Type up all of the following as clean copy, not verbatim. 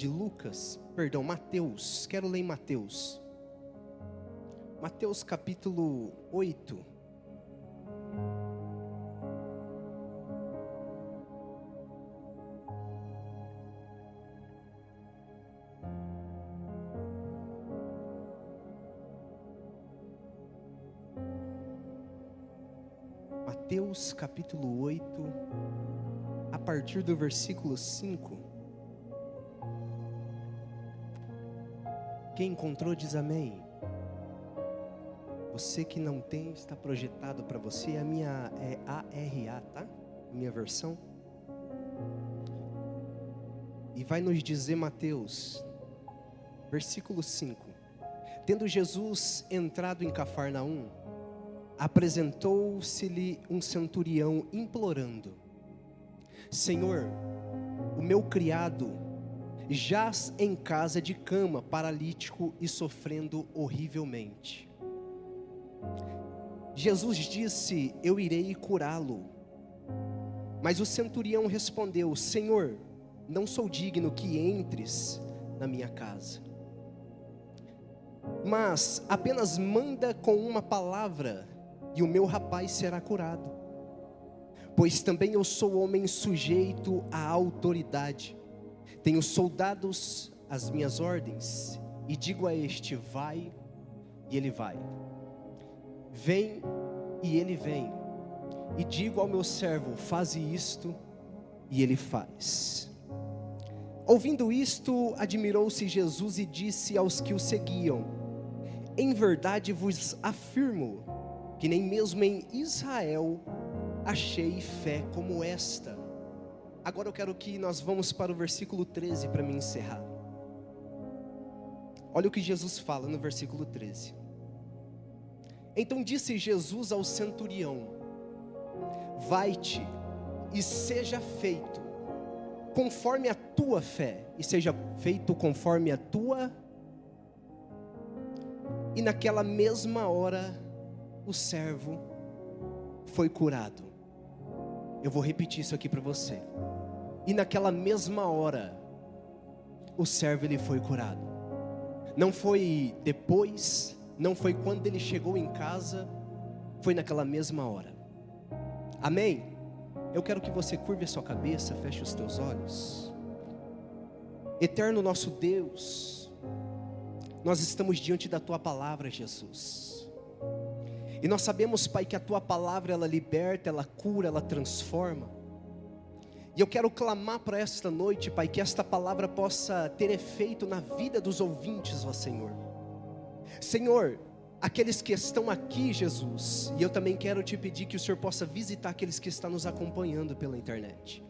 de Mateus, quero ler em Mateus. Mateus capítulo 8. Mateus capítulo 8, a partir do versículo 5. Quem encontrou diz amém. Você que não tem, está projetado para você. A minha é ARA, tá? A minha versão. E vai nos dizer Mateus, versículo 5. Tendo Jesus entrado em Cafarnaum, apresentou-se-lhe um centurião implorando: Senhor, o meu criado jaz em casa de cama, paralítico e sofrendo horrivelmente. Jesus disse: eu irei curá-lo. Mas o centurião respondeu: Senhor, não sou digno que entres na minha casa, mas apenas manda com uma palavra e o meu rapaz será curado. Pois também eu sou homem sujeito à autoridade. Tenho soldados às minhas ordens, e digo a este: vai, e ele vai. Vem, e ele vem. E digo ao meu servo: faze isto, e ele faz. Ouvindo isto, admirou-se Jesus e disse aos que o seguiam: em verdade vos afirmo, que nem mesmo em Israel achei fé como esta. Agora eu quero que nós vamos para o versículo 13 para me encerrar. Olha o que Jesus fala no versículo 13. Então disse Jesus ao centurião: vai-te e seja feito conforme a tua fé, e seja feito conforme a tua. E naquela mesma hora o servo foi curado. Eu vou repetir isso aqui para você. E naquela mesma hora o servo ele foi curado. Não foi depois, não foi quando ele chegou em casa, foi naquela mesma hora. Amém? Eu quero que você curve a sua cabeça, feche os teus olhos. Eterno nosso Deus, nós estamos diante da Tua palavra, Jesus. E nós sabemos, Pai, que a Tua palavra, ela liberta, ela cura, ela transforma. E eu quero clamar para esta noite, Pai, que esta palavra possa ter efeito na vida dos ouvintes, ó Senhor. Senhor, aqueles que estão aqui, Jesus, e eu também quero te pedir que o Senhor possa visitar aqueles que estão nos acompanhando pela internet.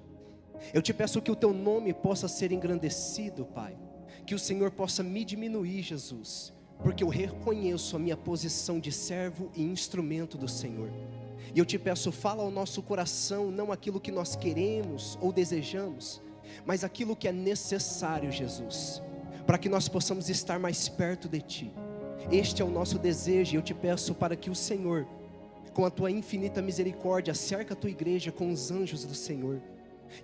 Eu te peço que o Teu nome possa ser engrandecido, Pai. Que o Senhor possa me diminuir, Jesus, porque eu reconheço a minha posição de servo e instrumento do Senhor. E eu te peço, fala ao nosso coração, não aquilo que nós queremos ou desejamos, mas aquilo que é necessário, Jesus, para que nós possamos estar mais perto de Ti. Este é o nosso desejo, e eu te peço para que o Senhor, com a Tua infinita misericórdia, cerca a Tua igreja com os anjos do Senhor.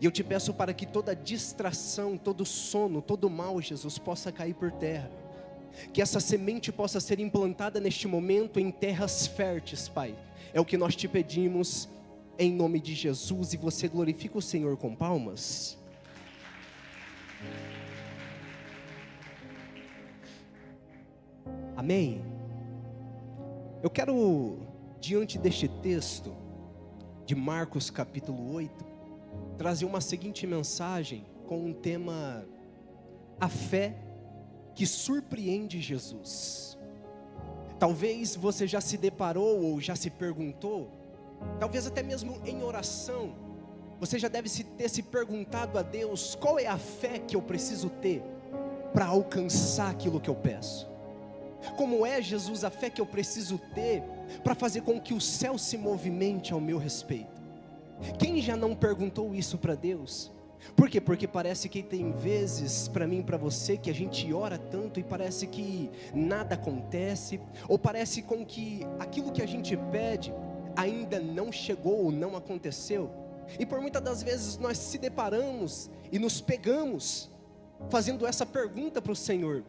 E eu te peço para que toda distração, todo sono, todo mal, Jesus, possa cair por terra. Que essa semente possa ser implantada neste momento em terras férteis, Pai. É o que nós te pedimos, em nome de Jesus. E você glorifica o Senhor com palmas. Amém? Eu quero, diante deste texto, de Marcos capítulo 8, trazer uma seguinte mensagem com um tema: a fé que surpreende Jesus. Talvez você já se deparou ou já se perguntou, talvez até mesmo em oração, você já deve ter se perguntado a Deus: qual é a fé que eu preciso ter para alcançar aquilo que eu peço? Como é, Jesus, a fé que eu preciso ter para fazer com que o céu se movimente ao meu respeito? Quem já não perguntou isso para Deus? Por quê? Porque parece que tem vezes, para mim e para você, que a gente ora tanto e parece que nada acontece, ou parece com que aquilo que a gente pede ainda não chegou ou não aconteceu. E por muitas das vezes nós se deparamos e nos pegamos fazendo essa pergunta para o Senhor: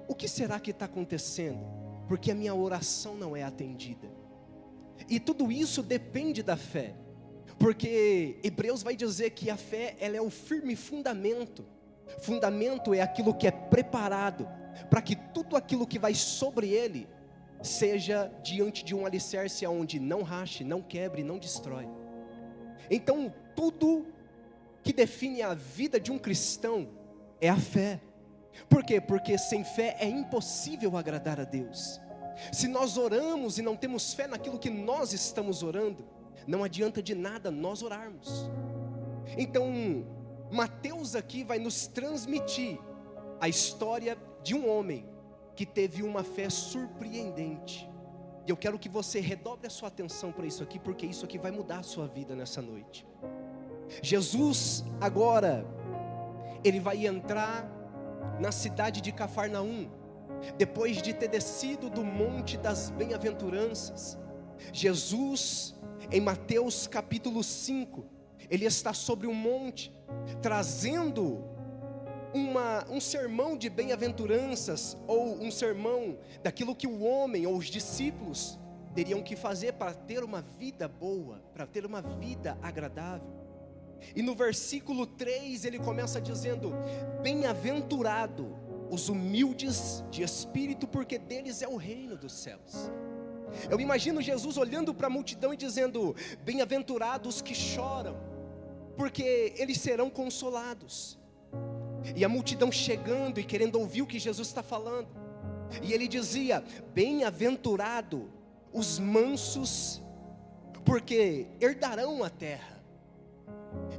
o que será que está acontecendo? Porque a minha oração não é atendida. E tudo isso depende da fé, porque Hebreus vai dizer que a fé, ela é o firme fundamento. Fundamento é aquilo que é preparado para que tudo aquilo que vai sobre ele seja diante de um alicerce aonde não rache, não quebre, não destrói. Então tudo que define a vida de um cristão é a fé. Por quê? Porque sem fé é impossível agradar a Deus. Se nós oramos e não temos fé naquilo que nós estamos orando, não adianta de nada nós orarmos. Então Mateus aqui vai nos transmitir a história de um homem que teve uma fé surpreendente. E eu quero que você redobre a sua atenção para isso aqui, porque isso aqui vai mudar a sua vida nessa noite. Jesus agora, ele vai entrar na cidade de Cafarnaum, depois de ter descido do monte das bem-aventuranças. Jesus, em Mateus capítulo 5, ele está sobre um monte, trazendo um sermão de bem-aventuranças, ou um sermão daquilo que o homem ou os discípulos teriam que fazer para ter uma vida boa, para ter uma vida agradável. E no versículo 3 ele começa dizendo: bem-aventurado os humildes de espírito, porque deles é o reino dos céus. Eu imagino Jesus olhando para a multidão e dizendo: bem-aventurados que choram, porque eles serão consolados. E a multidão chegando e querendo ouvir o que Jesus está falando. E ele dizia: bem-aventurado os mansos, porque herdarão a terra.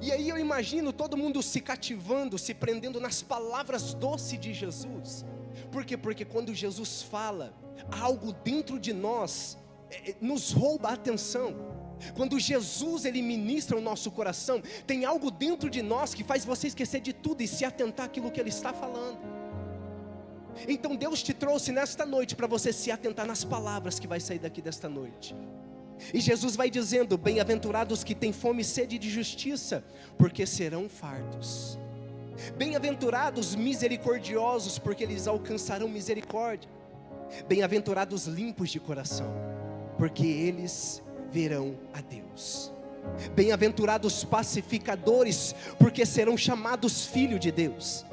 E aí eu imagino todo mundo se cativando, se prendendo nas palavras doces de Jesus. Por quê? Porque quando Jesus fala, algo dentro de nós nos rouba a atenção. Quando Jesus ele ministra o nosso coração, tem algo dentro de nós que faz você esquecer de tudo e se atentar àquilo que ele está falando. Então Deus te trouxe nesta noite para você se atentar nas palavras que vai sair daqui desta noite. E Jesus vai dizendo: bem-aventurados que têm fome e sede de justiça, porque serão fartos. Bem-aventurados misericordiosos, porque eles alcançarão misericórdia. Bem-aventurados limpos de coração, porque eles verão a Deus. Bem-aventurados pacificadores, porque serão chamados filhos de Deus.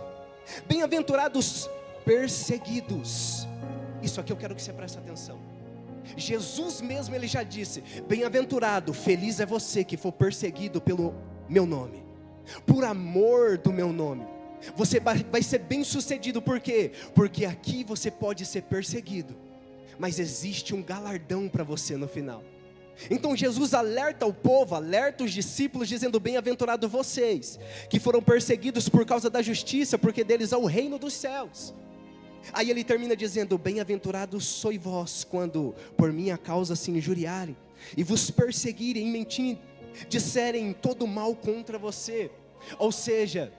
Bem-aventurados perseguidos. Isso aqui eu quero que você preste atenção. Jesus mesmo, ele já disse: bem-aventurado, feliz é você que for perseguido pelo meu nome, por amor do meu nome. Você vai ser bem sucedido. Por quê? Porque aqui você pode ser perseguido, mas existe um galardão para você no final. Então Jesus alerta o povo, alerta os discípulos, dizendo: bem-aventurado vocês que foram perseguidos por causa da justiça, porque deles é o reino dos céus. Aí ele termina dizendo: bem-aventurados sois vós, quando por minha causa se injuriarem, e vos perseguirem, mentindo, disserem todo mal contra você. Ou seja,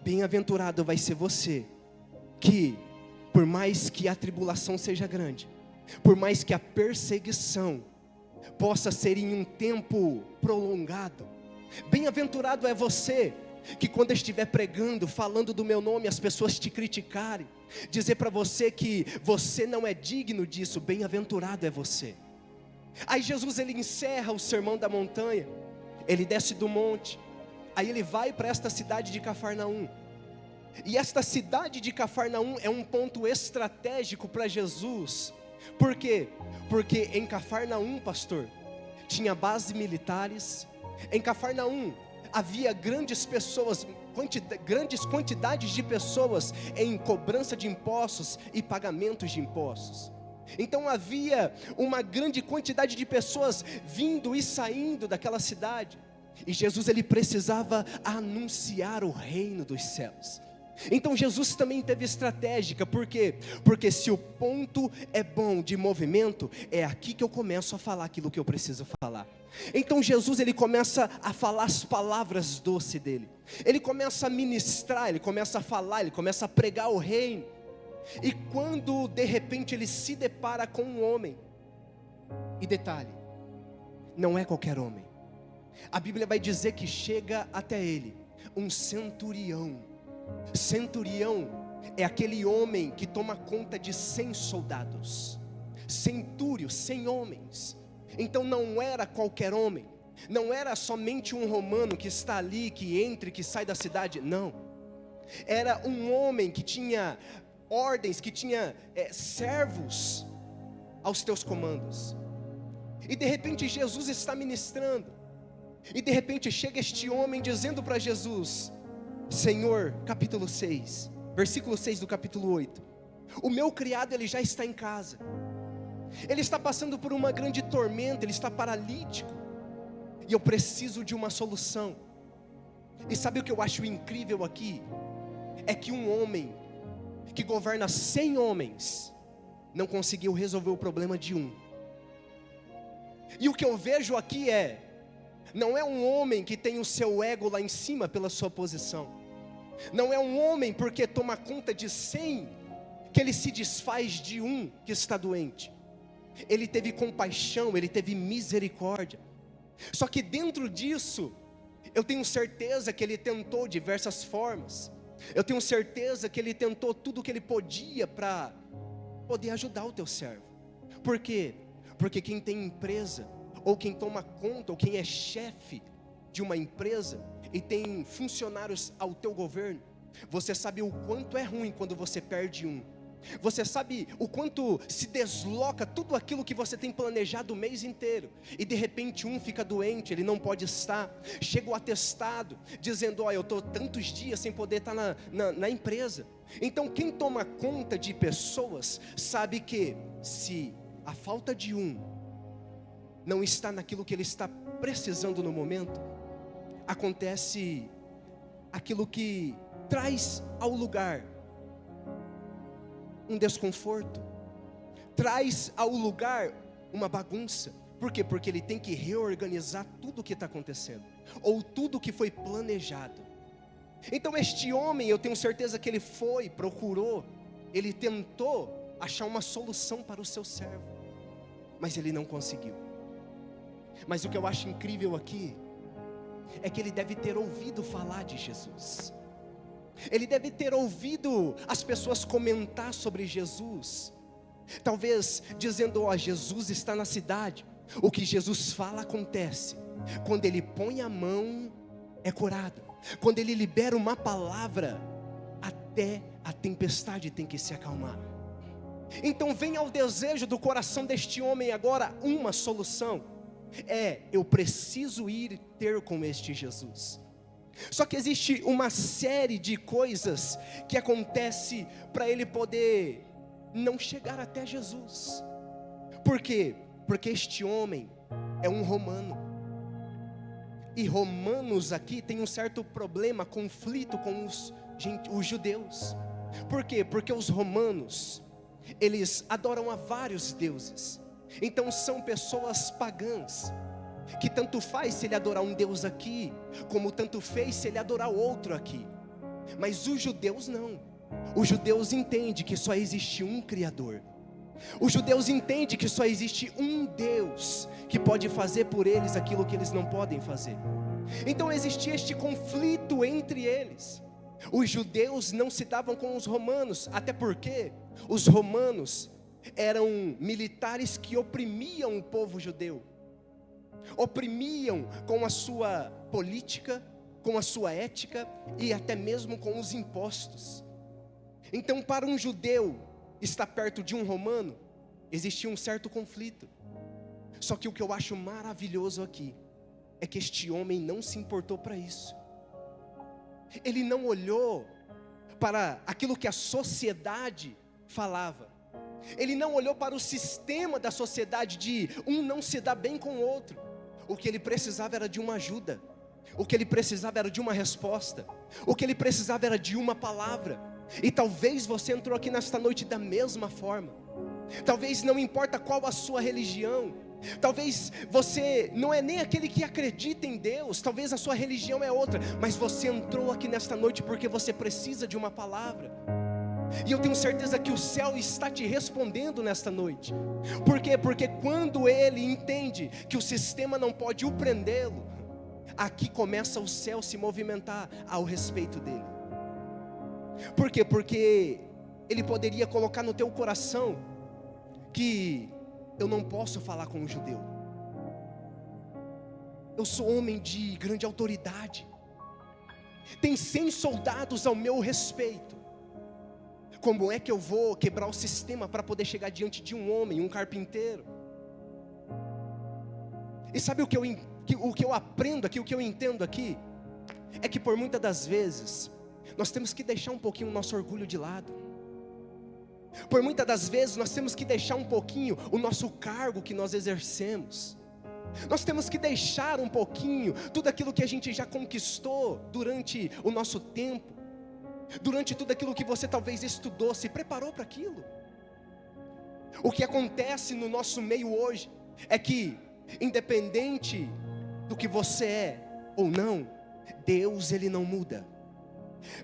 bem-aventurado vai ser você, que por mais que a tribulação seja grande, por mais que a perseguição possa ser em um tempo prolongado, bem-aventurado é você, que quando estiver pregando, falando do meu nome, as pessoas te criticarem, dizer para você que você não é digno disso. Bem-aventurado é você. Aí Jesus ele encerra o sermão da montanha, ele desce do monte, aí ele vai para esta cidade de Cafarnaum. E esta cidade de Cafarnaum é um ponto estratégico para Jesus. Por quê? Porque em Cafarnaum, pastor, tinha bases militares. Em Cafarnaum havia grandes quantidades de pessoas em cobrança de impostos e pagamentos de impostos. Então havia uma grande quantidade de pessoas vindo e saindo daquela cidade. E Jesus ele precisava anunciar o reino dos céus. Então Jesus também teve estratégica. Por quê? Porque se o ponto é bom de movimento, é aqui que eu começo a falar aquilo que eu preciso falar. Então Jesus ele começa a falar as palavras doces dele. Ele começa a ministrar, ele começa a falar, ele começa a pregar o reino. E quando de repente ele se depara com um homem, e detalhe, não é qualquer homem. A Bíblia vai dizer que chega até ele um centurião. Centurião é aquele homem que toma conta de 100 soldados. Centúrio, 100 homens. Então não era qualquer homem. Não era somente um romano que está ali, que entra e que sai da cidade. Não. Era um homem que tinha ordens, que tinha servos aos teus comandos. E de repente Jesus está ministrando. E de repente chega este homem dizendo para Jesus: Senhor, capítulo 6, versículo 6 do capítulo 8. O meu criado, ele já está em casa. Ele está passando por uma grande tormenta, ele está paralítico. E eu preciso de uma solução. E sabe o que eu acho incrível aqui? É que um homem que governa 100 homens não conseguiu resolver o problema de um. E o que eu vejo aqui não é um homem que tem o seu ego lá em cima pela sua posição. Não é um homem porque toma conta de 100 que ele se desfaz de um que está doente. Ele teve compaixão, ele teve misericórdia. Só que dentro disso, eu tenho certeza que ele tentou diversas formas. Eu tenho certeza que ele tentou tudo o que ele podia para poder ajudar o teu servo. Por quê? Porque quem tem empresa, ou quem toma conta, ou quem é chefe de uma empresa e tem funcionários ao teu governo, você sabe o quanto é ruim quando você perde um. Você sabe o quanto se desloca tudo aquilo que você tem planejado o mês inteiro. E de repente um fica doente, ele não pode estar. Chega o atestado dizendo: eu estou tantos dias sem poder estar na empresa. Então quem toma conta de pessoas sabe que se a falta de um não está naquilo que ele está precisando no momento, acontece aquilo que traz ao lugar um desconforto, traz ao lugar uma bagunça. Por quê? Porque ele tem que reorganizar tudo o que está acontecendo, ou tudo que foi planejado. Então este homem, eu tenho certeza que ele procurou, ele tentou achar uma solução para o seu servo, mas ele não conseguiu. Mas o que eu acho incrível aqui é que ele deve ter ouvido falar de Jesus. Ele deve ter ouvido as pessoas comentar sobre Jesus. Talvez dizendo: Jesus está na cidade. O que Jesus fala acontece. Quando ele põe a mão, é curado. Quando ele libera uma palavra, até a tempestade tem que se acalmar. Então vem ao desejo do coração deste homem agora uma solução. Eu preciso ir ter com este Jesus. Só que existe uma série de coisas que acontece para ele poder não chegar até Jesus. Por quê? Porque este homem é um romano. E romanos aqui tem um certo problema, conflito com os judeus. Por quê? Porque os romanos, eles adoram a vários deuses. Então são pessoas pagãs, que tanto faz se ele adorar um Deus aqui, como tanto fez se ele adorar outro aqui. Mas os judeus não. Os judeus entendem que só existe um Criador. Os judeus entendem que só existe um Deus que pode fazer por eles aquilo que eles não podem fazer. Então existia este conflito entre eles. Os judeus não se davam com os romanos, até porque os romanos eram militares que oprimiam o povo judeu. Oprimiam com a sua política, com a sua ética e até mesmo com os impostos. Então para um judeu estar perto de um romano, existia um certo conflito. Só que o que eu acho maravilhoso aqui é que este homem não se importou para isso. Ele não olhou para aquilo que a sociedade falava. Ele não olhou para o sistema da sociedade de um não se dar bem com o outro. O que ele precisava era de uma ajuda. O que ele precisava era de uma resposta. O que ele precisava era de uma palavra. E talvez você entrou aqui nesta noite da mesma forma. Talvez não importa qual a sua religião. Talvez você não é nem aquele que acredita em Deus. Talvez a sua religião é outra. Mas você entrou aqui nesta noite porque você precisa de uma palavra. E eu tenho certeza que o céu está te respondendo nesta noite. Por quê? Porque quando ele entende que o sistema não pode o prendê-lo, aqui começa o céu se movimentar ao respeito dele. Por quê? Porque ele poderia colocar no teu coração que eu não posso falar com um judeu. Eu sou homem de grande autoridade. Tem 100 soldados ao meu respeito. Como é que eu vou quebrar o sistema para poder chegar diante de um homem, um carpinteiro? E sabe o que eu aprendo aqui, o que eu entendo aqui? É que por muitas das vezes, nós temos que deixar um pouquinho o nosso orgulho de lado. Por muitas das vezes, nós temos que deixar um pouquinho o nosso cargo que nós exercemos. Nós temos que deixar um pouquinho tudo aquilo que a gente já conquistou durante o nosso tempo, durante tudo aquilo que você talvez estudou, se preparou para aquilo. O que acontece no nosso meio hoje é que, independente do que você é ou não, Deus ele não muda.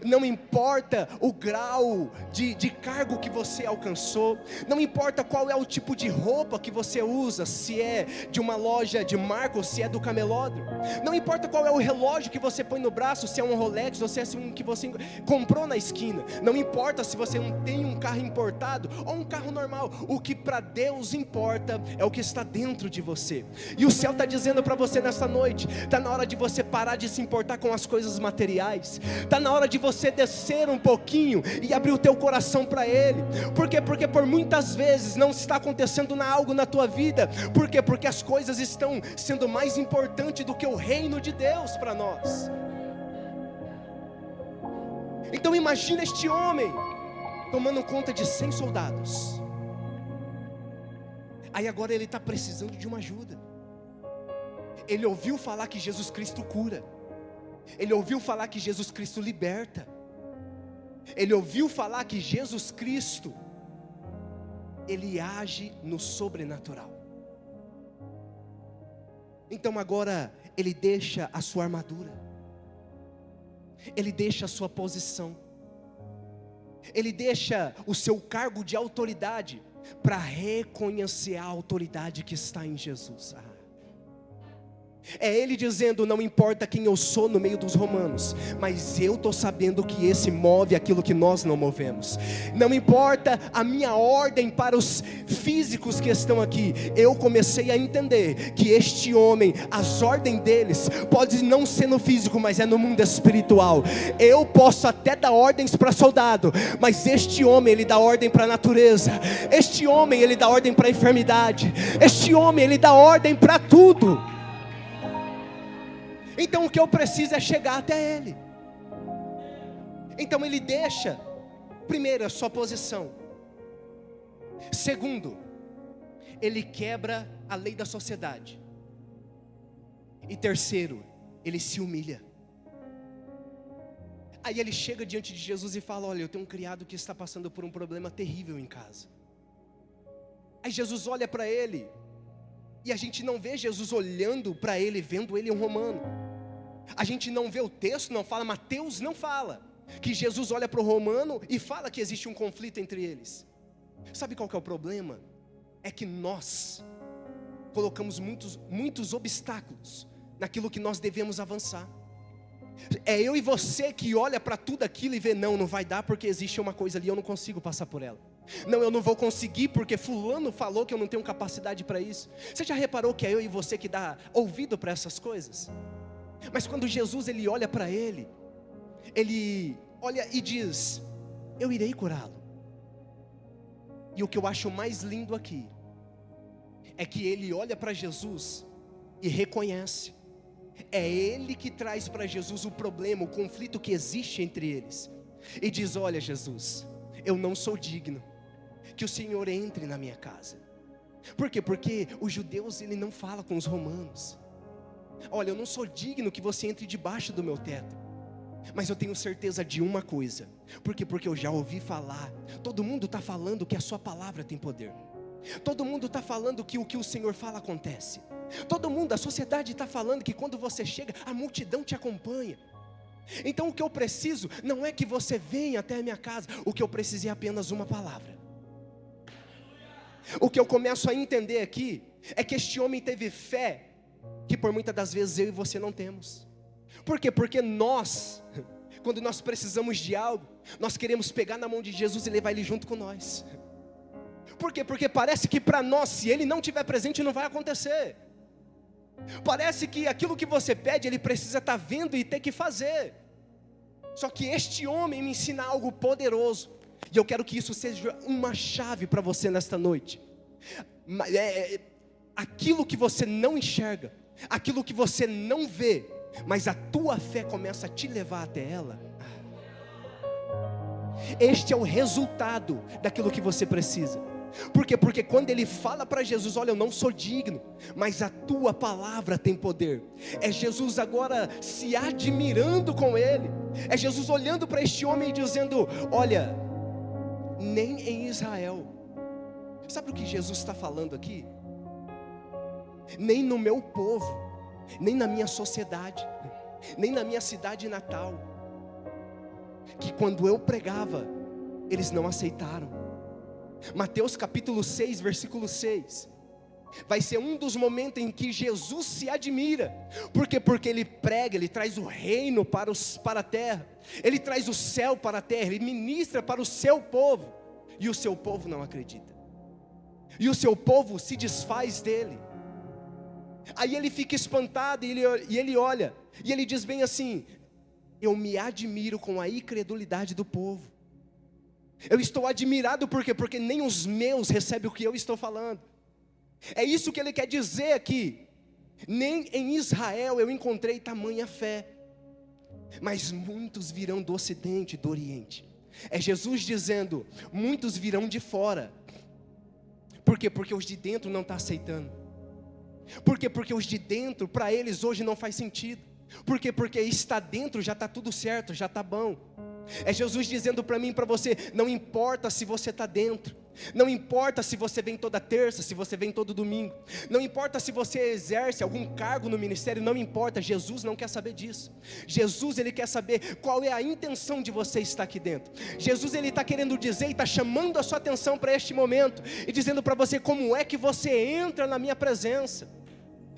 Não importa o grau de cargo que você alcançou, não importa qual é o tipo de roupa que você usa, se é de uma loja de marca ou se é do camelódromo, não importa qual é o relógio que você põe no braço, se é um Rolex ou se é um que você comprou na esquina, não importa se você tem um carro importado ou um carro normal, o que para Deus importa é o que está dentro de você. E o céu está dizendo para você nessa noite, está na hora de você parar de se importar com as coisas materiais, está na hora de você descer um pouquinho e abrir o teu coração para Ele. Por quê? Porque por muitas vezes não está acontecendo algo na tua vida. Por quê? Porque as coisas estão sendo mais importantes do que o reino de Deus para nós. Então imagina este homem tomando conta de 100 soldados. Aí agora ele está precisando de uma ajuda. Ele ouviu falar que Jesus Cristo cura. Ele ouviu falar que Jesus Cristo liberta. Ele ouviu falar que Jesus Cristo, Ele age no sobrenatural. Então agora ele deixa a sua armadura, ele deixa a sua posição, ele deixa o seu cargo de autoridade para reconhecer a autoridade que está em Jesus. É ele dizendo, não importa quem eu sou no meio dos romanos, mas eu estou sabendo que esse move aquilo que nós não movemos. Não importa a minha ordem para os físicos que estão aqui, eu comecei a entender que este homem, as ordens deles, pode não ser no físico, mas é no mundo espiritual. Eu posso até dar ordens para soldado, mas este homem, ele dá ordem para a natureza. Este homem, ele dá ordem para a enfermidade. Este homem, ele dá ordem para tudo. Então o que eu preciso é chegar até Ele. Então ele deixa, primeiro, a sua posição. Segundo, ele quebra a lei da sociedade. E terceiro, ele se humilha. Aí ele chega diante de Jesus e fala, olha, eu tenho um criado que está passando por um problema terrível em casa. Aí Jesus olha para ele, e a gente não vê Jesus olhando para ele, vendo ele um romano. A gente não vê o texto, não fala, Mateus não fala que Jesus olha para o romano e fala que existe um conflito entre eles. Sabe qual que é o problema? É que nós colocamos muitos obstáculos naquilo que nós devemos avançar. É eu e você que olha para tudo aquilo e vê, não vai dar porque existe uma coisa ali, eu não consigo passar por ela. Não, eu não vou conseguir porque fulano falou que eu não tenho capacidade para isso. Você já reparou que é eu e você que dá ouvido para essas coisas? Mas quando Jesus ele olha para ele olha e diz, eu irei curá-lo. E o que eu acho mais lindo aqui é que ele olha para Jesus e reconhece. É ele que traz para Jesus o problema, o conflito que existe entre eles. E diz, olha Jesus, eu não sou digno que o Senhor entre na minha casa. Por quê? Porque os judeus ele não fala com os romanos. Olha, eu não sou digno que você entre debaixo do meu teto. Mas eu tenho certeza de uma coisa. Por quê? Porque eu já ouvi falar. Todo mundo está falando que a sua palavra tem poder. Todo mundo está falando que o que o Senhor fala acontece. Todo mundo, a sociedade está falando que quando você chega, a multidão te acompanha. Então o que eu preciso não é que você venha até a minha casa. O que eu preciso é apenas uma palavra. O que eu começo a entender aqui é que este homem teve fé que por muitas das vezes eu e você não temos. Por quê? Porque nós, quando nós precisamos de algo, nós queremos pegar na mão de Jesus e levar Ele junto com nós. Por quê? Porque parece que para nós, se Ele não estiver presente, não vai acontecer. Parece que aquilo que você pede, Ele precisa estar vendo e ter que fazer. Só que este homem me ensina algo poderoso, e eu quero que isso seja uma chave para você nesta noite. Aquilo que você não enxerga, aquilo que você não vê, mas a tua fé começa a te levar até ela. Este é o resultado daquilo que você precisa. Por quê? Porque quando ele fala para Jesus, olha, eu não sou digno, mas a tua palavra tem poder. É Jesus agora se admirando com ele. É Jesus olhando para este homem e dizendo, olha, nem em Israel. Sabe o que Jesus está falando aqui? Nem no meu povo, nem na minha sociedade, nem na minha cidade natal, que quando eu pregava, eles não aceitaram. Mateus capítulo 6, versículo 6, vai ser um dos momentos em que Jesus se admira. Por quê? Porque Ele prega, Ele traz o reino para a terra, Ele traz o céu para a terra, Ele ministra para o seu povo, e o seu povo não acredita, e o seu povo se desfaz dele. Aí ele fica espantado, e ele olha, e ele diz bem assim, eu me admiro com a incredulidade do povo. Eu estou admirado por quê? Porque nem os meus recebem o que eu estou falando. É isso que ele quer dizer aqui. Nem em Israel eu encontrei tamanha fé, mas muitos virão do ocidente e do oriente. É Jesus dizendo, muitos virão de fora. Por quê? Porque os de dentro não estão aceitando. Por quê? Porque os de dentro, para eles hoje não faz sentido. Por quê? Porque está dentro, já está tudo certo, já está bom. É Jesus dizendo para mim e para você, não importa se você está dentro, não importa se você vem toda terça, se você vem todo domingo, não importa se você exerce algum cargo no ministério, não importa, Jesus não quer saber disso. Jesus, Ele quer saber qual é a intenção de você estar aqui dentro. Jesus, Ele está querendo dizer e está chamando a sua atenção para este momento, e dizendo para você, como é que você entra na minha presença.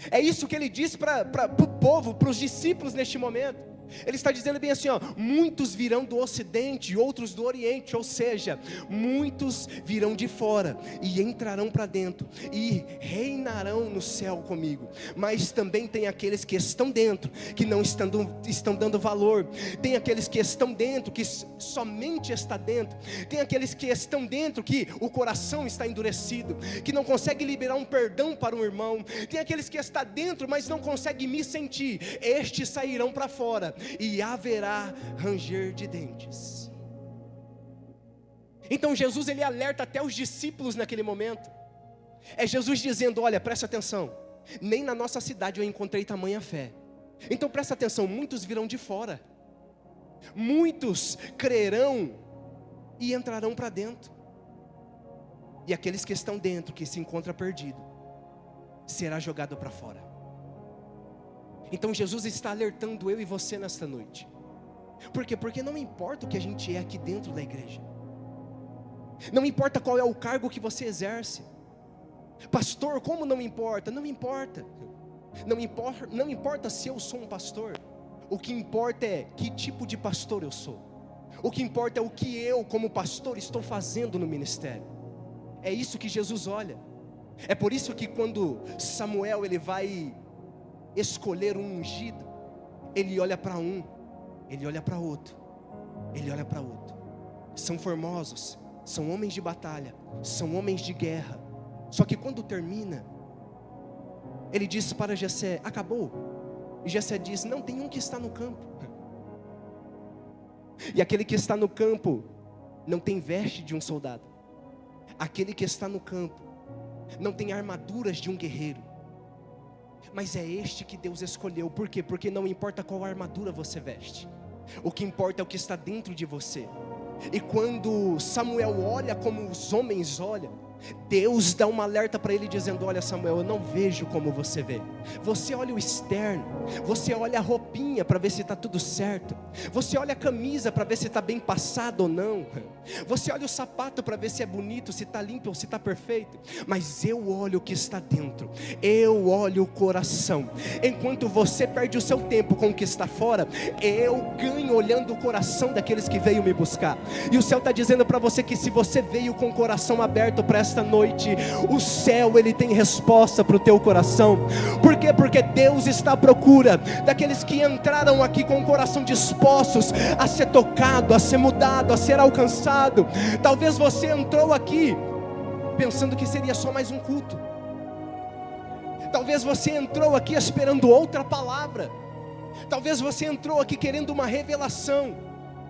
É isso que Ele diz para o povo, para os discípulos neste momento. Ele está dizendo bem assim, ó, muitos virão do ocidente e outros do oriente, ou seja, muitos virão de fora e entrarão para dentro e reinarão no céu comigo. Mas também tem aqueles que estão dentro, que não estão dando valor. Tem aqueles que estão dentro, que somente está dentro. Tem aqueles que estão dentro, que o coração está endurecido, que não consegue liberar um perdão para um irmão. Tem aqueles que estão dentro, mas não conseguem me sentir. Estes sairão para fora e haverá ranger de dentes. Então Jesus, ele alerta até os discípulos naquele momento. É Jesus dizendo, olha, presta atenção, nem na nossa cidade eu encontrei tamanha fé. Então presta atenção, muitos virão de fora, muitos crerão e entrarão para dentro. E aqueles que estão dentro, que se encontra perdido, será jogado para fora. Então Jesus está alertando eu e você nesta noite. Por quê? Porque não importa o que a gente é aqui dentro da igreja, não importa qual é o cargo que você exerce. Pastor, como não importa? Não importa. Não importa se eu sou um pastor. O que importa é que tipo de pastor eu sou. O que importa é o que eu, como pastor, estou fazendo no ministério. É isso que Jesus olha. É por isso que quando Samuel ele vai escolher um ungido, ele olha para um, ele olha para outro, ele olha para outro. São formosos, são homens de batalha, são homens de guerra. Só que quando termina, ele diz para Jessé, acabou. E Jessé diz, não, tem um que está no campo. E aquele que está no campo não tem veste de um soldado. Aquele que está no campo não tem armaduras de um guerreiro. Mas é este que Deus escolheu. Por quê? Porque não importa qual armadura você veste, o que importa é o que está dentro de você. E quando Samuel olha como os homens olham, Deus dá uma alerta para ele dizendo, olha Samuel, eu não vejo como você vê. Você olha o externo, você olha a roupinha para ver se está tudo certo, você olha a camisa para ver se está bem passado ou não. Você olha o sapato para ver se é bonito, se está limpo ou se está perfeito. Mas eu olho o que está dentro. Eu olho o coração. Enquanto você perde o seu tempo com o que está fora, eu ganho olhando o coração daqueles que veio me buscar. E o céu está dizendo para você que se você veio com o coração aberto para esta noite, o céu ele tem resposta para o teu coração. Por quê? Porque Deus está à procura daqueles que entraram aqui com o coração dispostos a ser tocado, a ser mudado, a ser alcançado. Talvez você entrou aqui pensando que seria só mais um culto. Talvez você entrou aqui esperando outra palavra. Talvez você entrou aqui querendo uma revelação.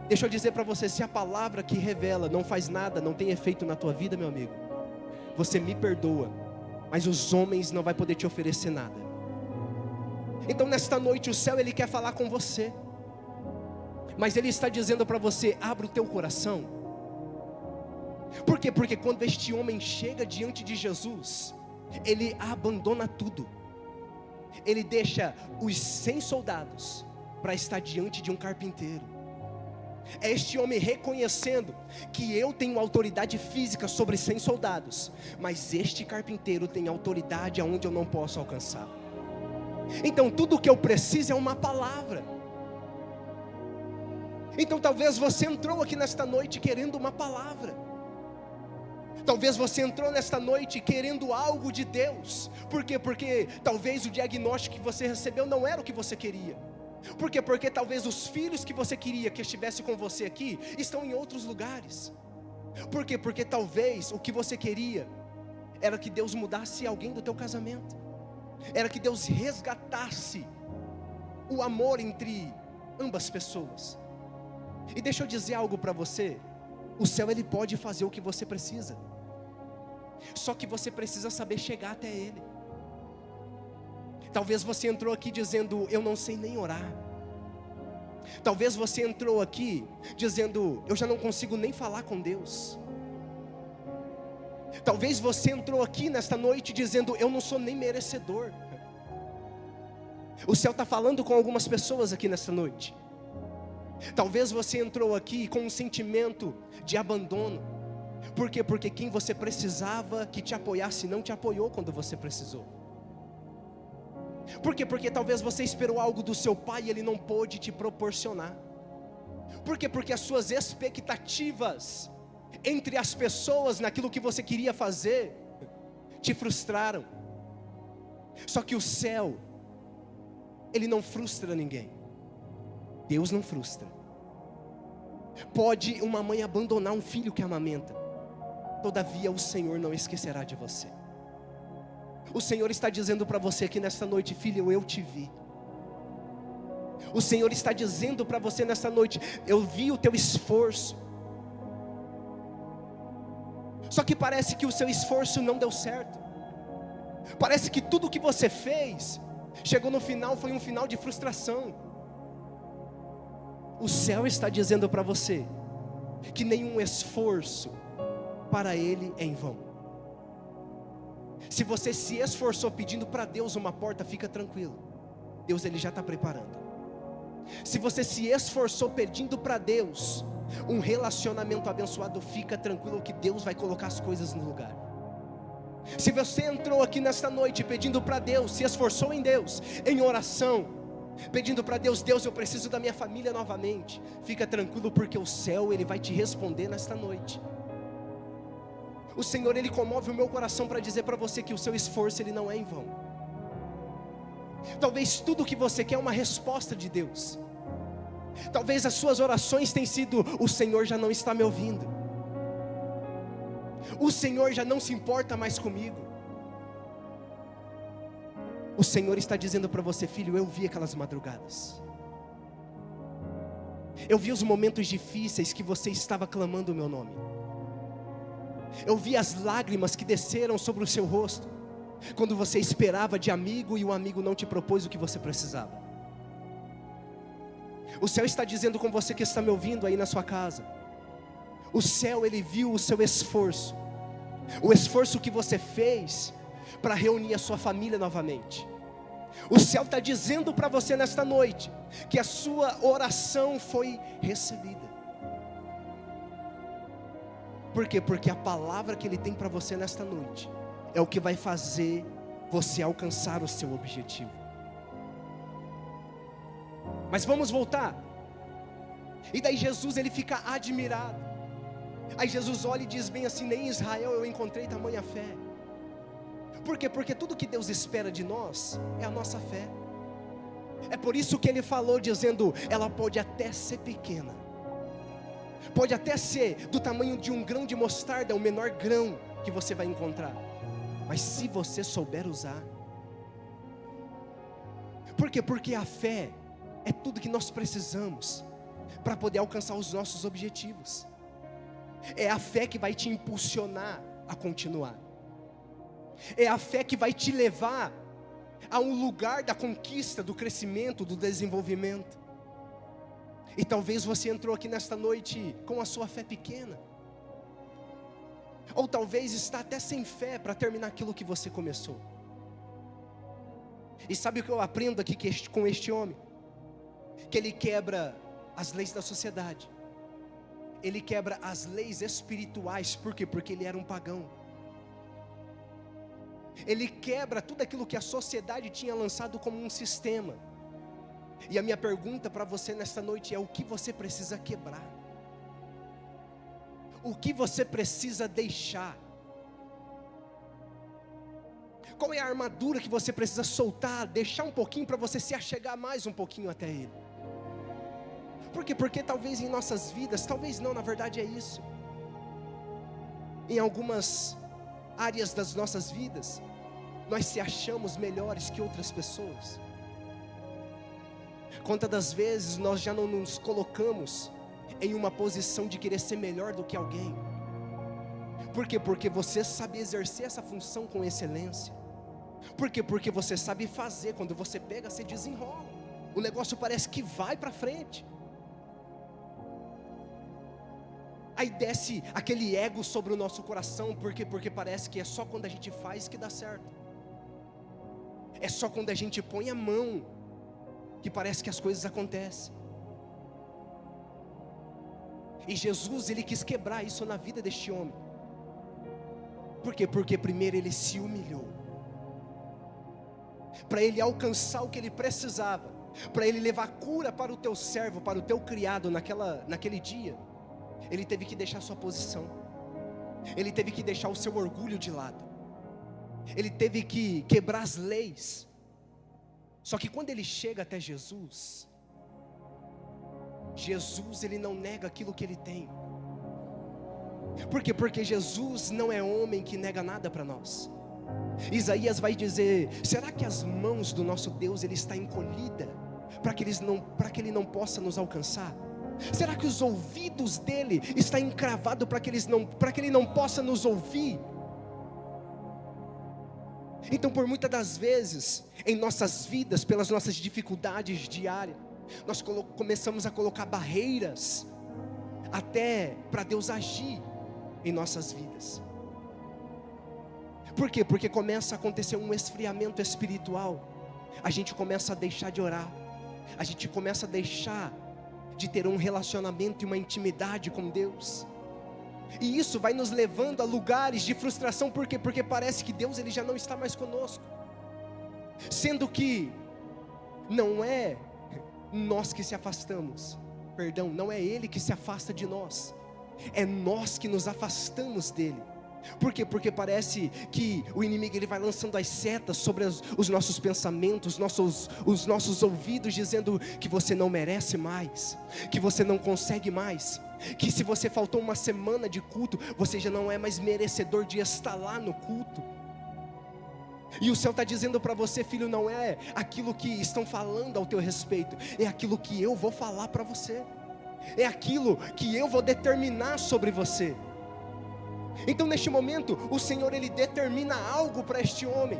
Deixa eu dizer para você, se a palavra que revela não faz nada, não tem efeito na tua vida, meu amigo, você me perdoa, mas os homens não vão poder te oferecer nada. Então nesta noite o céu ele quer falar com você, mas ele está dizendo para você, abra o teu coração. Por quê? Porque quando este homem chega diante de Jesus, ele abandona tudo. Ele deixa os 100 soldados para estar diante de um carpinteiro. É este homem reconhecendo que eu tenho autoridade física sobre 100 soldados, mas este carpinteiro tem autoridade aonde eu não posso alcançar. Então tudo o que eu preciso é uma palavra. Então talvez você entrou aqui nesta noite querendo uma palavra. Talvez você entrou nesta noite querendo algo de Deus. Por quê? Porque talvez o diagnóstico que você recebeu não era o que você queria. Por quê? Porque talvez os filhos que você queria que estivesse com você aqui estão em outros lugares. Por quê? Porque talvez o que você queria era que Deus mudasse alguém do teu casamento. Era que Deus resgatasse o amor entre ambas pessoas. E deixa eu dizer algo para você. O céu ele pode fazer o que você precisa. Só que você precisa saber chegar até ele. Talvez você entrou aqui dizendo, eu não sei nem orar. Talvez você entrou aqui dizendo, eu já não consigo nem falar com Deus. Talvez você entrou aqui nesta noite dizendo, eu não sou nem merecedor. O céu está falando com algumas pessoas aqui nesta noite. Talvez você entrou aqui com um sentimento de abandono. Por quê? Porque quem você precisava que te apoiasse não te apoiou quando você precisou. Por quê? Porque talvez você esperou algo do seu pai e ele não pôde te proporcionar. Por quê? Porque as suas expectativas entre as pessoas naquilo que você queria fazer te frustraram. Só que o céu, ele não frustra ninguém. Deus não frustra. Pode uma mãe abandonar um filho que amamenta, todavia o Senhor não esquecerá de você. O Senhor está dizendo para você aqui nesta noite, filho, eu te vi. O Senhor está dizendo para você nesta noite, eu vi o teu esforço. Só que parece que o seu esforço não deu certo. Parece que tudo que você fez, chegou no final, foi um final de frustração. O céu está dizendo para você, que nenhum esforço para Ele é em vão. Se você se esforçou pedindo para Deus uma porta, fica tranquilo, Deus ele já está preparando. Se você se esforçou pedindo para Deus um relacionamento abençoado, fica tranquilo que Deus vai colocar as coisas no lugar. Se você entrou aqui nesta noite pedindo para Deus, se esforçou em Deus, em oração, pedindo para Deus, Deus eu preciso da minha família novamente, fica tranquilo porque o céu ele vai te responder nesta noite. O Senhor ele comove o meu coração para dizer para você que o seu esforço ele não é em vão. Talvez tudo que você quer é uma resposta de Deus. Talvez as suas orações tenham sido, o Senhor já não está me ouvindo, o Senhor já não se importa mais comigo. O Senhor está dizendo para você, filho, eu vi aquelas madrugadas, eu vi os momentos difíceis que você estava clamando o meu nome, eu vi as lágrimas que desceram sobre o seu rosto, quando você esperava de amigo e o amigo não te propôs o que você precisava. O céu está dizendo com você que está me ouvindo aí na sua casa, o céu ele viu o seu esforço, o esforço que você fez para reunir a sua família novamente. O céu está dizendo para você nesta noite que a sua oração foi recebida. Por quê? Porque a palavra que Ele tem para você nesta noite é o que vai fazer você alcançar o seu objetivo. Mas vamos voltar. E daí Jesus, ele fica admirado. Aí Jesus olha e diz bem assim: nem em Israel eu encontrei tamanha fé. Por quê? Porque tudo que Deus espera de nós é a nossa fé. É por isso que Ele falou dizendo: ela pode até ser pequena, pode até ser do tamanho de um grão de mostarda, o menor grão que você vai encontrar, mas se você souber usar. Por quê? Porque a fé é tudo que nós precisamos para poder alcançar os nossos objetivos. É a fé que vai te impulsionar a continuar. É a fé que vai te levar a um lugar da conquista, do crescimento, do desenvolvimento. E talvez você entrou aqui nesta noite com a sua fé pequena, ou talvez está até sem fé para terminar aquilo que você começou. E sabe o que eu aprendo aqui com este homem? Que ele quebra as leis da sociedade, ele quebra as leis espirituais. Por quê? Porque ele era um pagão. Ele quebra tudo aquilo que a sociedade tinha lançado como um sistema. E a minha pergunta para você nesta noite é: o que você precisa quebrar? O que você precisa deixar? Qual é a armadura que você precisa soltar, deixar um pouquinho para você se achegar mais um pouquinho até Ele? Por quê? Porque talvez em nossas vidas, talvez não, na verdade é isso, em algumas áreas das nossas vidas, nós se achamos melhores que outras pessoas. Quantas das vezes nós já não nos colocamos em uma posição de querer ser melhor do que alguém? Por quê? Porque você sabe exercer essa função com excelência. Por quê? Porque você sabe fazer. Quando você pega, você desenrola, o negócio parece que vai para frente. Aí desce aquele ego sobre o nosso coração. Por quê? Porque parece que é só quando a gente faz que dá certo. É só quando a gente põe a mão que parece que as coisas acontecem. E Jesus, Ele quis quebrar isso na vida deste homem. Por quê? Porque primeiro ele se humilhou, para ele alcançar o que ele precisava, para ele levar cura para o teu servo, para o teu criado naquele dia. Ele teve que deixar sua posição, ele teve que deixar o seu orgulho de lado, ele teve que quebrar as leis. Só que quando ele chega até Jesus, ele não nega aquilo que ele tem. Por quê? Porque Jesus não é homem que nega nada para nós. Isaías vai dizer: será que as mãos do nosso Deus ele está encolhida para que ele não possa nos alcançar? Será que os ouvidos dele está encravado para que ele não possa nos ouvir? Então, por muitas das vezes em nossas vidas, pelas nossas dificuldades diárias, nós começamos a colocar barreiras até para Deus agir em nossas vidas. Por quê? Porque começa a acontecer um esfriamento espiritual. A gente começa a deixar de orar, a gente começa a deixar de ter um relacionamento e uma intimidade com Deus. E isso vai nos levando a lugares de frustração. Por quê? Porque parece que Deus ele já não está mais conosco, sendo que não é nós que se afastamos, perdão, não é Ele que se afasta de nós, é nós que nos afastamos dEle. Por quê? Porque parece que o inimigo ele vai lançando as setas sobre os nossos pensamentos, os nossos ouvidos, dizendo que você não merece mais, que você não consegue mais, que se você faltou uma semana de culto, você já não é mais merecedor de estar lá no culto. E o céu está dizendo para você: filho, não é aquilo que estão falando ao teu respeito, é aquilo que eu vou falar para você, é aquilo que eu vou determinar sobre você. Então neste momento o Senhor ele determina algo para este homem.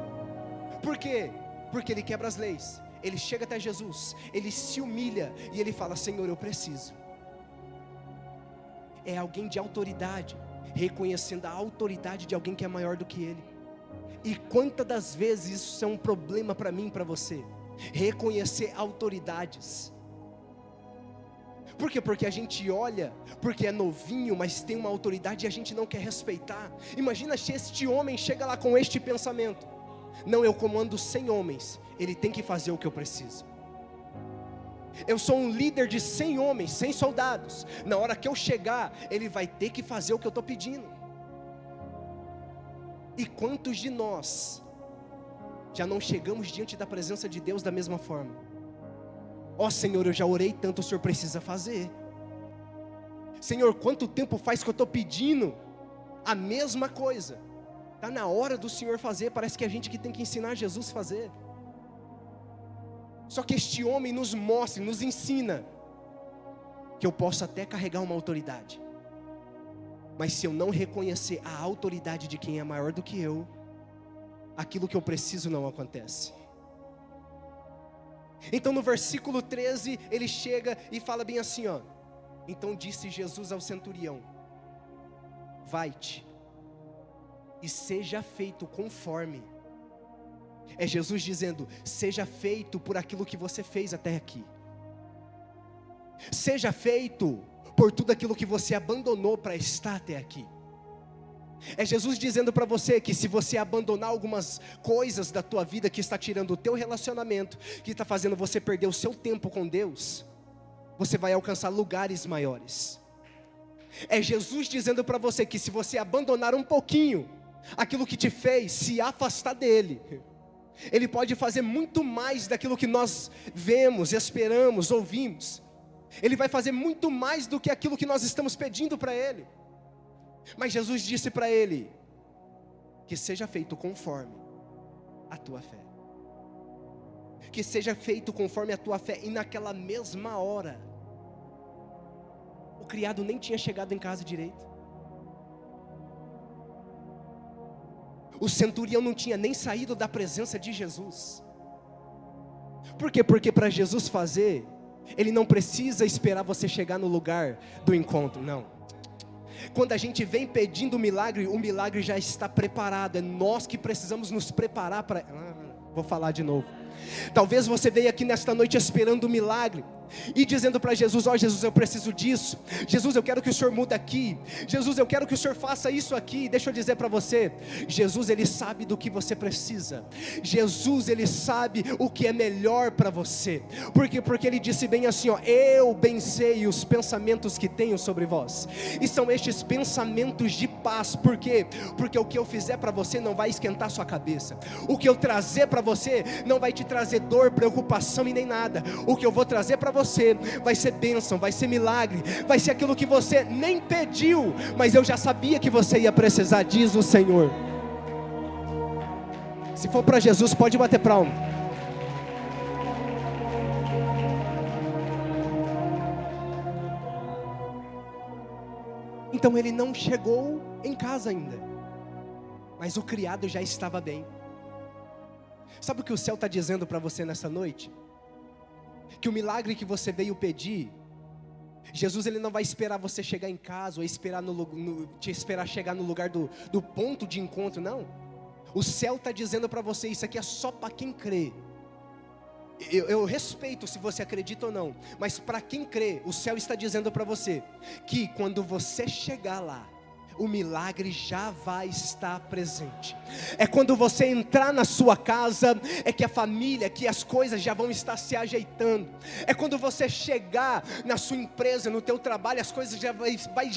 Por quê? Porque ele quebra as leis, ele chega até Jesus, ele se humilha e ele fala: Senhor, eu preciso. É alguém de autoridade, reconhecendo a autoridade de alguém que é maior do que ele. E quantas das vezes isso é um problema para mim e para você, reconhecer autoridades. Por quê? Porque a gente olha, porque é novinho, mas tem uma autoridade e a gente não quer respeitar. Imagina se este homem chega lá com este pensamento: não, eu comando 100 homens, ele tem que fazer o que eu preciso. Eu sou um líder de 100 homens, 100 soldados. Na hora que eu chegar, ele vai ter que fazer o que eu estou pedindo. E quantos de nós já não chegamos diante da presença de Deus da mesma forma? Ó Senhor, eu já orei tanto, o Senhor precisa fazer. Senhor, quanto tempo faz que eu estou pedindo a mesma coisa? Está na hora do Senhor fazer. Parece que é a gente que tem que ensinar Jesus a fazer. Só que este homem nos mostra, nos ensina que eu posso até carregar uma autoridade, mas se eu não reconhecer a autoridade de quem é maior do que eu, aquilo que eu preciso não acontece. Então no versículo 13, ele chega e fala bem assim, ó: então disse Jesus ao centurião: vai-te e seja feito conforme. É Jesus dizendo: seja feito por aquilo que você fez até aqui. Seja feito por tudo aquilo que você abandonou para estar até aqui. É Jesus dizendo para você que se você abandonar algumas coisas da tua vida que está tirando o teu relacionamento, que está fazendo você perder o seu tempo com Deus, você vai alcançar lugares maiores. É Jesus dizendo para você que se você abandonar um pouquinho aquilo que te fez se afastar dele, Ele pode fazer muito mais daquilo que nós vemos, esperamos, ouvimos. Ele vai fazer muito mais do que aquilo que nós estamos pedindo para Ele. Mas Jesus disse para ele: que seja feito conforme a tua fé. Que seja feito conforme a tua fé. E naquela mesma hora, o criado nem tinha chegado em casa direito. O centurião não tinha nem saído da presença de Jesus. Por quê? Porque para Jesus fazer, Ele não precisa esperar você chegar no lugar do encontro, não. Quando a gente vem pedindo o milagre já está preparado. É nós que precisamos nos preparar para... Vou falar de novo. Talvez você veio aqui nesta noite esperando um milagre e dizendo para Jesus: ó Jesus, eu preciso disso. Jesus, eu quero que o Senhor mude aqui. Jesus, eu quero que o Senhor faça isso aqui. Deixa eu dizer para você, Jesus, Ele sabe do que você precisa. Jesus, Ele sabe o que é melhor para você. Por quê? Porque Ele disse bem assim, ó: eu bem sei os pensamentos que tenho sobre vós, e são estes pensamentos de paz. Por quê? Porque o que eu fizer para você não vai esquentar sua cabeça. O que eu trazer para você não vai te trazer dor, preocupação e nem nada. O que eu vou trazer para você vai ser bênção, vai ser milagre, vai ser aquilo que você nem pediu, mas eu já sabia que você ia precisar, diz o Senhor. Se for para Jesus, pode bater palma. Então ele não chegou em casa ainda, mas o criado já estava bem. Sabe o que o céu está dizendo para você nessa noite? Que o milagre que você veio pedir, Jesus, Ele não vai esperar você chegar em casa, ou te esperar chegar no lugar do ponto de encontro, não. O céu está dizendo para você: isso aqui é só para quem crê. Eu respeito se você acredita ou não, mas para quem crê, o céu está dizendo para você que quando você chegar lá, o milagre já vai estar presente. É quando você entrar na sua casa, é que a família, que as coisas já vão estar se ajeitando. É quando você chegar na sua empresa, no teu trabalho, as coisas já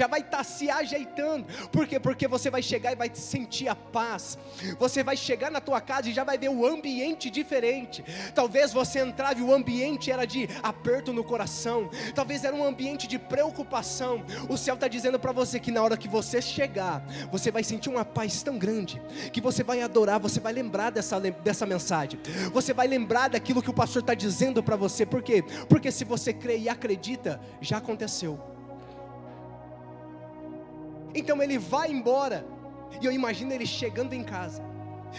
vai estar se ajeitando. Por quê? Porque você vai chegar e vai sentir a paz. Você vai chegar na tua casa e já vai ver o ambiente diferente. Talvez você entrava e o ambiente era de aperto no coração. Talvez era um ambiente de preocupação. O céu está dizendo para você que na hora que você chegar, você vai sentir uma paz tão grande, que você vai adorar, você vai lembrar dessa mensagem, você vai lembrar daquilo que o pastor está dizendo para você. Por quê? Porque se você crê e acredita, já aconteceu. Então ele vai embora, e eu imagino ele chegando em casa,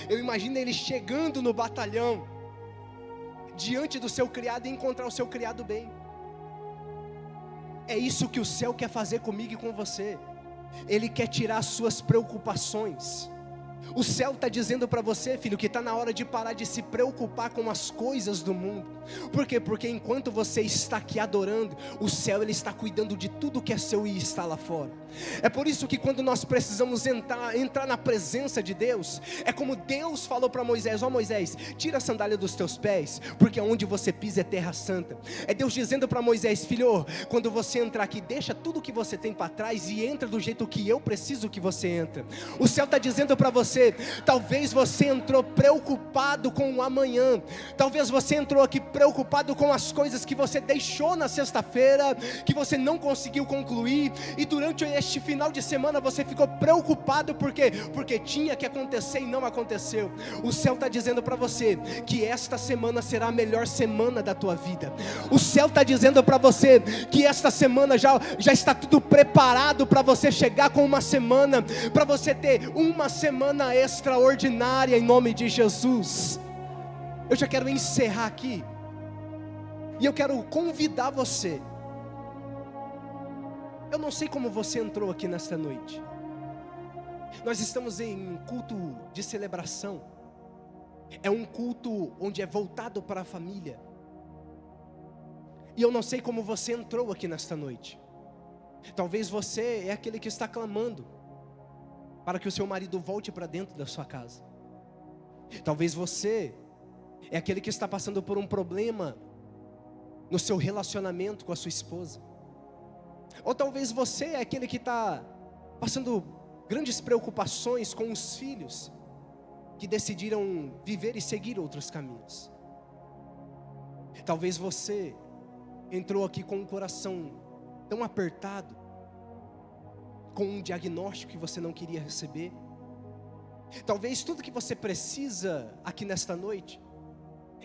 eu imagino ele chegando no batalhão, diante do seu criado, e encontrar o seu criado bem. É isso que o céu quer fazer comigo e com você. Ele quer tirar as suas preocupações, O céu está dizendo para você, filho, que está na hora de parar de se preocupar com as coisas do mundo. Por quê? Porque enquanto você está aqui adorando, o céu ele está cuidando de tudo que é seu e está lá fora. É por isso que quando nós precisamos entrar na presença de Deus, é como Deus falou para Moisés: ó Moisés, tira a sandália dos teus pés, porque onde você pisa é terra santa. É Deus dizendo para Moisés: filho, quando você entrar aqui, deixa tudo que você tem para trás e entra do jeito que eu preciso que você entre. O céu está dizendo para você: talvez você entrou preocupado com o amanhã, talvez você entrou aqui preocupado com as coisas que você deixou na sexta-feira, que você não conseguiu concluir, e durante este final de semana você ficou preocupado porque tinha que acontecer e não aconteceu. O céu está dizendo para você que esta semana será a melhor semana da tua vida. O céu está dizendo para você que esta semana já está tudo preparado para você chegar com uma semana, para você ter uma semana extraordinária em nome de Jesus. Eu já quero encerrar aqui e eu quero convidar você. Eu não sei como você entrou aqui nesta noite. Nós estamos em um culto de celebração. É um culto onde é voltado para a família. E eu não sei como você entrou aqui nesta noite. Talvez você é aquele que está clamando para que o seu marido volte para dentro da sua casa. Talvez você é aquele que está passando por um problema no seu relacionamento com a sua esposa. Ou talvez você é aquele que está passando grandes preocupações com os filhos que decidiram viver e seguir outros caminhos. Talvez você entrou aqui com um coração tão apertado, com um diagnóstico que você não queria receber. Talvez tudo que você precisa aqui nesta noite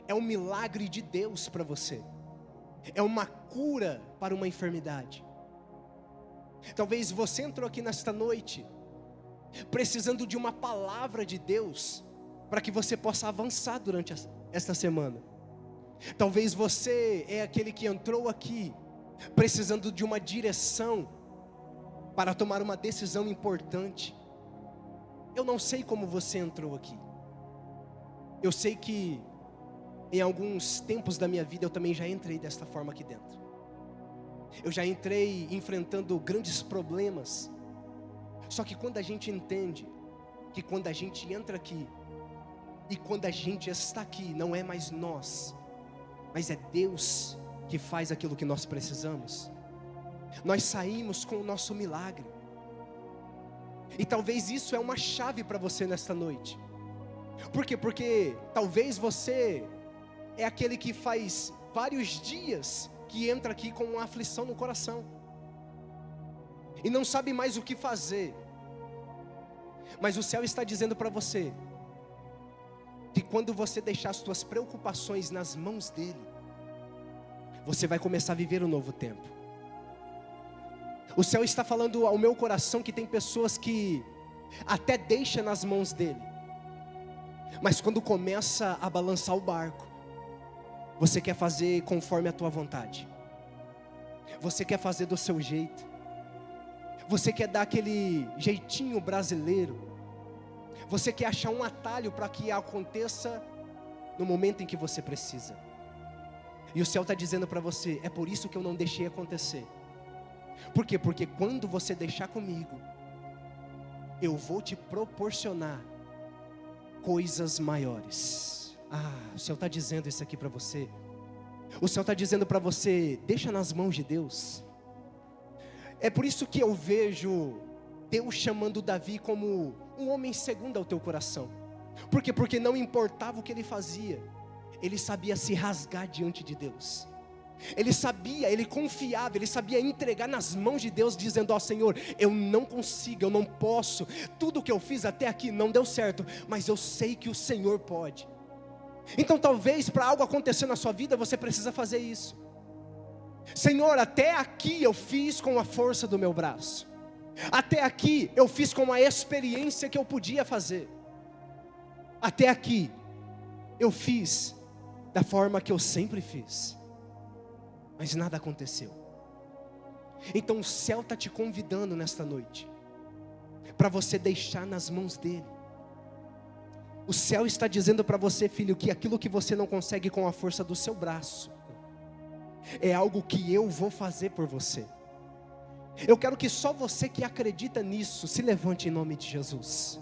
é um milagre de Deus para você, é uma cura para uma enfermidade. Talvez você entrou aqui nesta noite precisando de uma palavra de Deus para que você possa avançar durante esta semana. Talvez você é aquele que entrou aqui precisando de uma direção para tomar uma decisão importante. Eu não sei como você entrou aqui. Eu sei que em alguns tempos da minha vida eu também já entrei desta forma aqui dentro. Eu já entrei enfrentando grandes problemas. Só que quando a gente entende que quando a gente entra aqui e quando a gente está aqui, não é mais nós, mas é Deus que faz aquilo que nós precisamos, nós saímos com o nosso milagre. E talvez isso é uma chave para você nesta noite. Por quê? Porque talvez você é aquele que faz vários dias que entra aqui com uma aflição no coração e não sabe mais o que fazer. Mas o céu está dizendo para você que quando você deixar as suas preocupações nas mãos dele, você vai começar a viver um novo tempo. O céu está falando ao meu coração que tem pessoas que até deixam nas mãos dele, mas quando começa a balançar o barco, você quer fazer conforme a tua vontade. Você quer fazer do seu jeito. Você quer dar aquele jeitinho brasileiro. Você quer achar um atalho para que aconteça no momento em que você precisa. E o céu está dizendo para você: é por isso que eu não deixei acontecer. Por quê? Porque quando você deixar comigo, eu vou te proporcionar coisas maiores. O céu está dizendo isso aqui para você. O céu está dizendo para você: deixa nas mãos de Deus. É por isso que eu vejo Deus chamando Davi como um homem segundo ao teu coração. Por quê? Porque não importava o que ele fazia, ele sabia se rasgar diante de Deus. Ele sabia, ele confiava, ele sabia entregar nas mãos de Deus, dizendo: ó Senhor, eu não consigo, eu não posso, tudo que eu fiz até aqui não deu certo, mas eu sei que o Senhor pode. Então talvez para algo acontecer na sua vida, você precisa fazer isso. Senhor, até aqui eu fiz com a força do meu braço, até aqui eu fiz com a experiência que eu podia fazer, até aqui eu fiz da forma que eu sempre fiz, mas nada aconteceu. Então o céu está te convidando nesta noite para você deixar nas mãos dele. O céu está dizendo para você, filho, que aquilo que você não consegue com a força do seu braço, é algo que eu vou fazer por você. Eu quero que só você que acredita nisso, se levante em nome de Jesus.